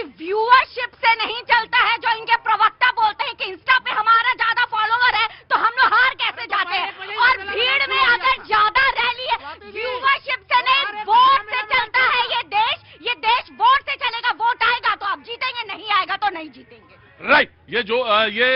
कि व्यूअरशिप से नहीं चलता है। जो इनके प्रवक्ता बोलते हैं कि इंस्टा पे हमारा ज्यादा फॉलोवर है तो हम लोग हार कैसे जाते हैं। और भीड़ में अगर ज्यादा रैली है, व्यूअरशिप से नहीं वोट से चलता है ये देश वोट से चलेगा। वोट आएगा तो आप जीतेंगे, नहीं आएगा तो नहीं जीतेंगे। राइट। ये जो ये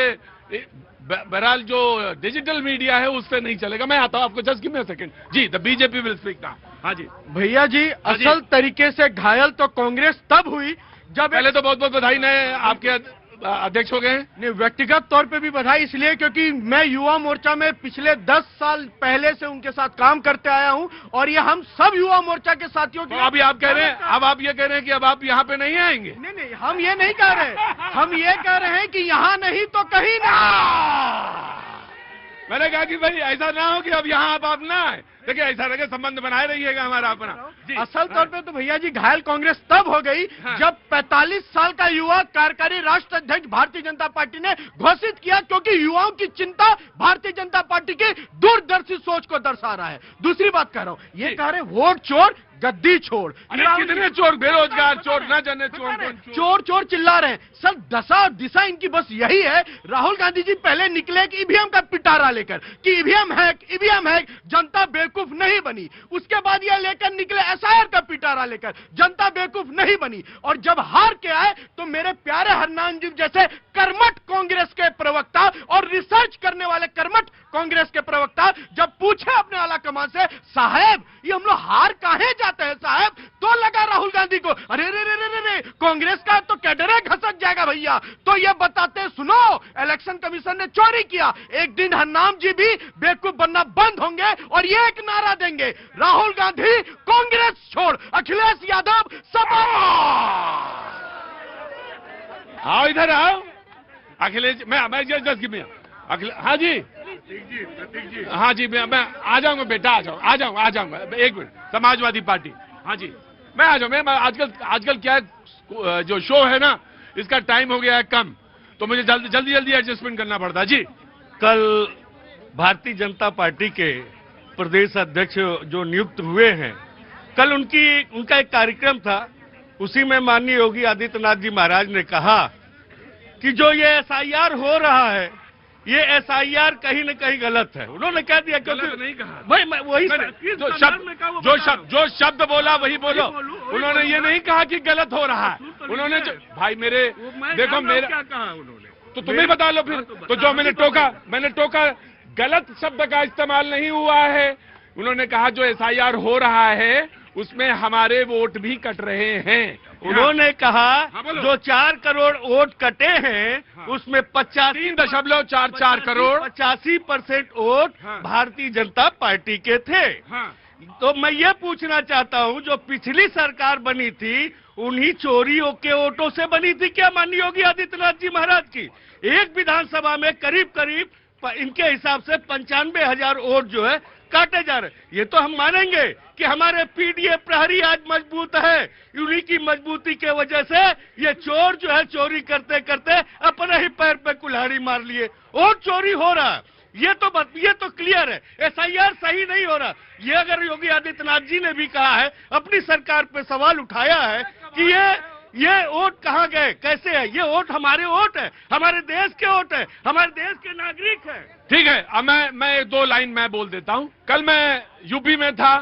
बहरहाल जो डिजिटल मीडिया है उससे नहीं चलेगा। मैं आता हूं आपको, just give me a second जी। The BJP will speak now. हाँ जी भैया जी, असल तरीके से घायल तो कांग्रेस तब हुई जब पहले तो बहुत बहुत बधाई, नए आपके अध्यक्ष हो गए हैं। नहीं, व्यक्तिगत तौर पे भी बधाई इसलिए क्योंकि मैं युवा मोर्चा में पिछले 10 साल पहले से उनके साथ काम करते आया हूं और ये हम सब युवा मोर्चा के साथियों की। तो अभी आप कह रहे हैं, अब आप ये कह रहे हैं कि अब आप यहाँ पे नहीं आएंगे? नहीं, हम ये नहीं कह रहे, हम ये कह रहे हैं कि यहाँ नहीं तो कहीं ना। मैंने कहा कि भाई ऐसा ना हो कि अब यहाँ आप ना आए। देखिए ऐसा लगे संबंध बनाए रहिएगा हमारा अपना। असल तौर पे तो भैया जी घायल कांग्रेस तब हो गई जब 45 साल का युवा कार्यकारी राष्ट्र अध्यक्ष भारतीय जनता पार्टी ने घोषित किया, क्योंकि युवाओं की चिंता भारतीय जनता पार्टी की दूरदर्शी सोच को दर्शा रहा है। दूसरी बात कह रहा हूँ, ये कह रहे वोट चोर गद्दी छोड़। कितने चोर, बेरोजगार चोर, न जाने चोर चोर चिल्ला रहे हैं। सर दशा और दिशा इनकी बस यही है। राहुल गांधी जी पहले निकले कि ईवीएम का पिटारा लेकर कि ईवीएम हैक, जनता बेवकूफ नहीं बनी। उसके बाद यह लेकर निकले एसआईआर का पिटारा लेकर, जनता बेवकूफ नहीं बनी। और जब हार के आए तो मेरे प्यारे हरनान जी जैसे कर्मठ कांग्रेस के प्रवक्ता और रिसर्च करने वाले कर्मठ कांग्रेस के प्रवक्ता जब पूछे अपने आला कमान से, साहब ये हम लोग हार काहे जाते हैं साहब, तो लगा राहुल गांधी को अरे रे रे रे रे कांग्रेस का तो कैडरे घसक जाएगा भैया। तो ये बताते सुनो, इलेक्शन कमीशन ने चोरी किया, एक दिन हरनाम जी भी बेवकूफ बनना बंद होंगे और ये एक नारा देंगे, राहुल गांधी कांग्रेस छोड़, अखिलेश यादव सपा। आओ इधर आओ अखिलेश। मैं जस्ट गिव मी अखिलेश। हाँ जी हाँ जी, मैं आ जाऊंगा बेटा, आ जाऊंगा एक मिनट। समाजवादी पार्टी, हाँ जी मैं आ जाऊंगा। मैं आजकल क्या है, जो शो है ना इसका टाइम हो गया है कम, तो मुझे जल्दी एडजस्टमेंट करना पड़ता है जी। कल भारतीय जनता पार्टी के प्रदेश अध्यक्ष जो नियुक्त हुए हैं, कल उनका एक कार्यक्रम था, उसी में माननीय योगी आदित्यनाथ जी महाराज ने कहा कि जो ये एसआईआर हो रहा है, ये एसआईआर कहीं न कहीं गलत है। उन्होंने कह दिया, क्योंकि नहीं कहा भाई वही जो शब्द बोला वही बोलो। उन्होंने ये नहीं कहा कि गलत हो रहा है। उन्होंने भाई मेरे देखो मेरा क्या कहा उन्होंने, तो तुम्हें बता लो फिर। तो जो मैंने टोका गलत शब्द का इस्तेमाल नहीं हुआ है। उन्होंने कहा जो एसआईआर हो रहा है उसमें हमारे वोट भी कट रहे हैं। उन्होंने कहा जो 4 करोड़ वोट कटे हैं उसमें 3.44 करोड़ 85% वोट भारतीय जनता पार्टी के थे। तो मैं ये पूछना चाहता हूँ, जो पिछली सरकार बनी थी उन्हीं चोरियों के वोटों से बनी थी क्या माननीय योगी आदित्यनाथ जी महाराज की? एक विधानसभा में करीब इनके हिसाब से 95,000 वोट जो है काटे जा रहे। ये तो हम मानेंगे कि हमारे पीडीए प्रहरी आज मजबूत है, उन्हीं की मजबूती के वजह से ये चोर जो है चोरी करते करते अपने ही पैर पे कुल्हाड़ी मार लिए। और चोरी हो रहा है, ये तो क्लियर है। एसआईआर सही नहीं हो रहा। ये अगर योगी आदित्यनाथ जी ने भी कहा है, अपनी सरकार पे सवाल उठाया है कि ये वोट कहाँ गए, कैसे है? ये वोट हमारे वोट है, हमारे देश के वोट है, हमारे देश के नागरिक है। ठीक है, अब मैं 2 लाइन मैं बोल देता हूं। कल मैं यूपी में था,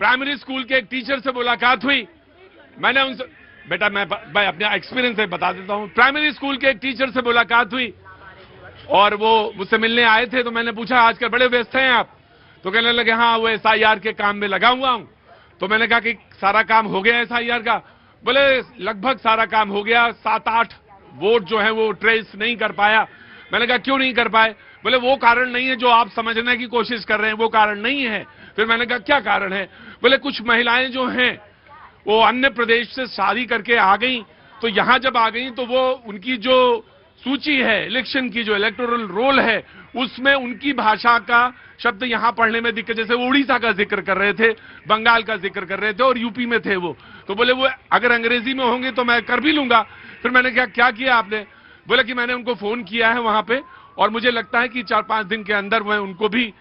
प्राइमरी स्कूल के एक टीचर से मुलाकात हुई। मैंने उनसे, बेटा मैं अपने एक्सपीरियंस से बता देता हूं। प्राइमरी स्कूल के एक टीचर से मुलाकात हुई और वो मुझसे मिलने आए थे। तो मैंने पूछा आजकल बड़े व्यस्त हैं आप? तो कहने लगे हाँ वो एसआईआर के काम में लगा हुआ हूं। तो मैंने कहा कि सारा काम हो गया एसआईआर का? बोले लगभग सारा काम हो गया, 7-8 वोट जो है वो ट्रेस नहीं कर पाया। मैंने कहा क्यों नहीं कर पाए? बोले वो कारण नहीं है जो आप समझने की कोशिश कर रहे हैं, वो कारण नहीं है। फिर मैंने कहा क्या कारण है? बोले कुछ महिलाएं जो हैं वो अन्य प्रदेश से शादी करके आ गई, तो यहां जब आ गई तो वो उनकी जो सूची है इलेक्शन की, जो इलेक्टोरल रोल है, उसमें उनकी भाषा का शब्द यहां पढ़ने में दिक्कत। जैसे वो उड़ीसा का जिक्र कर रहे थे, बंगाल का जिक्र कर रहे थे और यूपी में थे वो, तो बोले वो अगर अंग्रेजी में होंगे तो मैं कर भी लूंगा। फिर मैंने क्या किया आपने? बोले कि मैंने उनको फोन किया है वहां पे और मुझे लगता है कि 4-5 दिन के अंदर मैं उनको भी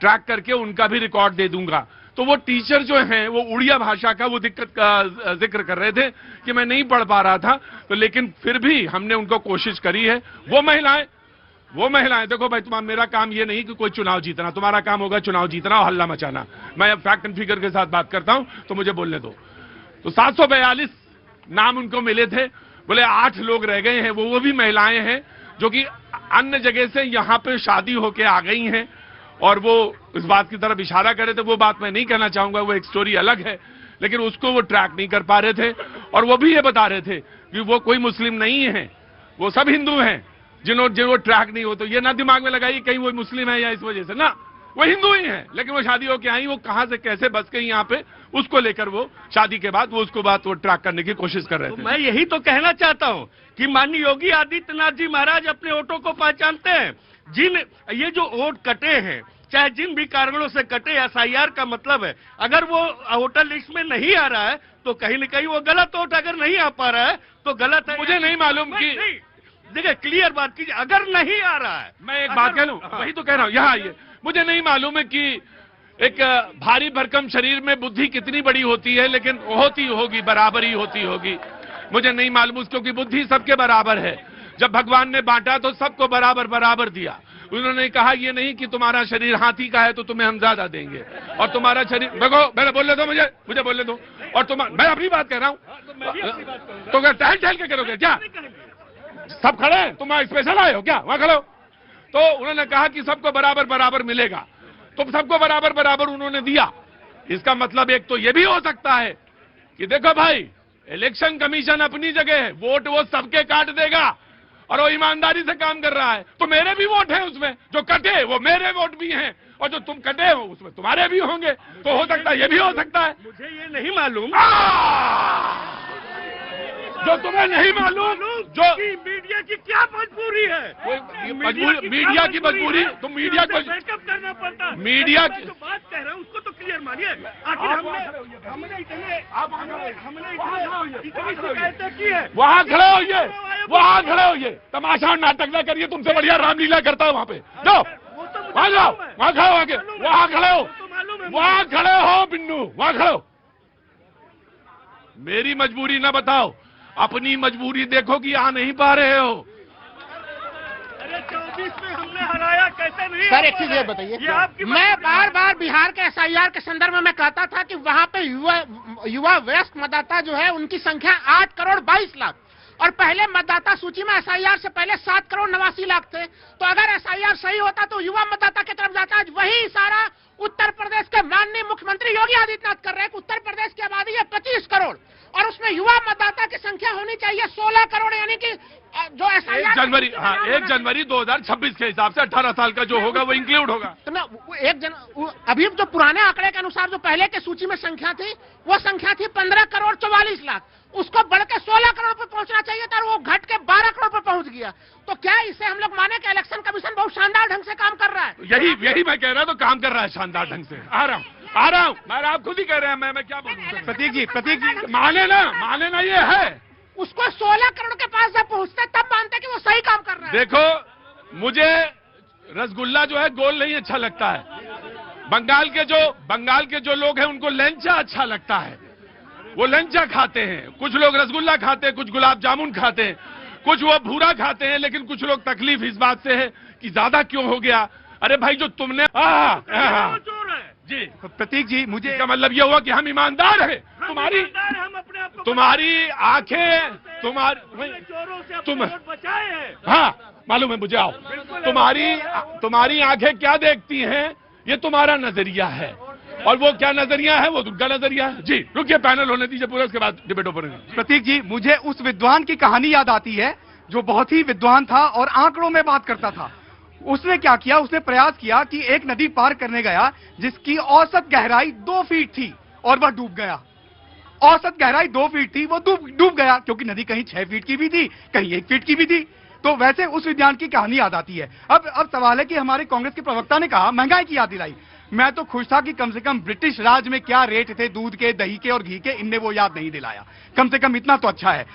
ट्रैक करके उनका भी रिकॉर्ड दे दूंगा। तो वो टीचर जो हैं वो उड़िया भाषा का वो दिक्कत का जिक्र कर रहे थे कि मैं नहीं पढ़ पा रहा था, तो लेकिन फिर भी हमने उनको कोशिश करी है। वो महिलाएं देखो भाई, मेरा काम ये नहीं कि कोई चुनाव जीतना, तुम्हारा काम होगा चुनाव जीतना और हल्ला मचाना। मैं फैक्ट एंड फिगर के साथ बात करता हूं, तो मुझे बोलने दो। तो 742 नाम उनको मिले थे, बोले 8 लोग रह गए हैं, वो भी महिलाएं हैं जो कि अन्य जगह से यहां पे शादी होके आ गई हैं, और वो इस बात की तरफ इशारा करे थे। वो बात मैं नहीं कहना चाहूंगा, वो एक स्टोरी अलग है, लेकिन उसको वो ट्रैक नहीं कर पा रहे थे। और वो भी ये बता रहे थे कि वो कोई मुस्लिम नहीं है, वो सब हिंदू हैं, जिनको ट्रैक नहीं हो। तो ये ना दिमाग में लगाइए कहीं वो मुस्लिम है या इस वजह से, ना, वो हिंदू ही है, लेकिन वो शादी होके आई, वो कहां से कैसे बस गई यहाँ पे, उसको लेकर वो शादी के बाद वो उसको बात वो ट्रैक करने की कोशिश कर रहे थे। मैं यही तो कहना चाहता हूं कि माननीय योगी आदित्यनाथ जी महाराज अपने वोटों को पहचानते हैं। ये जो वोट कटे हैं, चाहे जिन भी कारणों से कटे, एसआईआर का मतलब है अगर वो वोटर लिस्ट में नहीं आ रहा है तो कहीं न कहीं वो गलत वोट, अगर नहीं आ पा रहा है तो गलत है। मुझे नहीं मालूम कि देखिए, क्लियर बात कीजिए, अगर नहीं आ रहा है। मैं एक बात कह लूं, वही तो कह रहा हूं, यहाँ आइए। मुझे नहीं मालूम है कि एक भारी भरकम शरीर में बुद्धि कितनी बड़ी होती है, लेकिन होती होगी, बराबर ही होती होगी। मुझे नहीं मालूम, क्योंकि बुद्धि सबके बराबर है। जब भगवान ने बांटा तो सबको बराबर बराबर दिया। उन्होंने कहा ये नहीं कि तुम्हारा शरीर हाथी का है तो तुम्हें हम ज्यादा देंगे, और तुम्हारा शरीर, देखो मैंने बोलने दो, मुझे बोलने दो। और मैं अपनी बात कह रहा हूं, तो क्या टहल के करोगे क्या? सब खड़े हैं, तुम स्पेशल आए हो क्या? वहां खड़े हो। तो उन्होंने कहा कि सबको बराबर बराबर मिलेगा, तो सबको बराबर बराबर उन्होंने दिया। इसका मतलब एक तो ये भी हो सकता है कि देखो भाई, इलेक्शन कमीशन अपनी जगह है, वोट वो सबके काट देगा और वो ईमानदारी से काम कर रहा है। तो मेरे भी वोट हैं उसमें, जो कटे वो मेरे वोट भी हैं, और जो तुम कटे हो उसमें तुम्हारे भी होंगे। तो हो सकता है, ये भी हो सकता है। मुझे ये नहीं मालूम, जो तुम्हें नहीं मालूम, जो मीडिया की क्या मजबूरी है। मीडिया की मजबूरी, तुम मीडिया को बैकअप करना पड़ता है। मीडिया जो बात कह रहा हूँ उसको तो क्लियर मानिए। आखिर हमने इतनी शिकायतें की है। वहां खड़े होइए, वहां खड़े होइए, तमाशा और नाटक ना करिए। तुमसे बढ़िया रामलीला करता हूं वहां पे। जाओ वहां जाओ, वहां खड़े हो, आगे वहां खड़े हो, वहां खड़े हो बिन्नू, वहां खड़े हो। मेरी मजबूरी ना बताओ, अपनी मजबूरी देखो कि आ नहीं पा रहे हो। अरे 24 में हमने हराया, कैसे नहीं? सर एक चीज ये बताइए, मैं बार बार बिहार के एसआईआर के संदर्भ में मैं कहता था कि वहां पे युवा वयस्क मतदाता जो है उनकी संख्या 8 करोड़ 22 लाख, और पहले मतदाता सूची में एसआईआर से पहले 7 करोड़ 89 लाख थे। तो अगर एसआईआर सही होता तो युवा मतदाता की तरफ जाता। आज वही इशारा उत्तर प्रदेश के माननीय मुख्यमंत्री योगी आदित्यनाथ कर रहे हैं। उत्तर प्रदेश की आबादी है 25 करोड़ और उसमें युवा मतदाता की संख्या होनी चाहिए 16 करोड़, यानी कि जो एसआईआर 1 जनवरी 2026 के हिसाब से 18 साल का जो होगा वो इंक्लूड होगा। तो ना अभी जो पुराने आंकड़े के अनुसार जो पहले के सूची में संख्या थी वो संख्या थी 15 करोड़ 44 लाख, उसको बढ़ के 16 करोड़ पर पहुंचना चाहिए था, और वो घट के 12 करोड़ पर पहुंच गया। तो क्या इससे हम लोग माने कि इलेक्शन कमीशन बहुत शानदार ढंग से काम कर रहा है? यही मैं कह रहा हूं, तो काम कर रहा है शानदार ढंग से। आ रहा हूं मैं, आप खुद ही कह रहे हैं, मैं क्या बोलूं? प्रतीक जी माने ना, ये है। उसको 16 करोड़ के पास जब पहुंचते तब मानते कि वो सही काम कर रहा है। देखो, मुझे रसगुल्ला जो है गोल नहीं अच्छा लगता है। बंगाल के जो लोग हैं उनको लंचा अच्छा लगता है, वो लंचा खाते हैं। कुछ लोग रसगुल्ला खाते हैं, कुछ गुलाब जामुन खाते हैं, कुछ वो भूरा खाते हैं, लेकिन कुछ लोग तकलीफ इस बात से है कि ज्यादा क्यों हो गया। अरे भाई, जो तुमने जी प्रतीक जी, मुझे इसका मतलब ये हुआ कि हम ईमानदार हैं। तुम्हारी आंखें तुम बचाए हैं। हाँ मालूम है मुझे। आओ, तुम्हारी आंखें क्या देखती हैं, ये तुम्हारा नजरिया है, और वो क्या नजरिया है, वो उनका नजरिया है। जी रुकिए, पैनल होने दीजिए पूरा, उसके बाद डिबेट ओपन होगी। प्रतीक जी, मुझे उस विद्वान की कहानी याद आती है जो बहुत ही विद्वान था और आंकड़ों में बात करता था। उसने क्या किया, उसने प्रयास किया कि एक नदी पार करने गया जिसकी औसत गहराई 2 फीट थी और वह डूब गया। औसत गहराई 2 फीट थी, वो डूब गया, क्योंकि नदी कहीं 6 फीट की भी थी, कहीं 1 फीट की भी थी। तो वैसे उस विद्वान की कहानी याद आती है। अब सवाल है कि हमारे कांग्रेस के प्रवक्ता ने कहा महंगाई की याद दिलाई। मैं तो खुश था कि कम से कम ब्रिटिश राज में क्या रेट थे दूध के, दही के और घी के, इनने वो याद नहीं दिलाया। कम से कम इतना तो अच्छा है।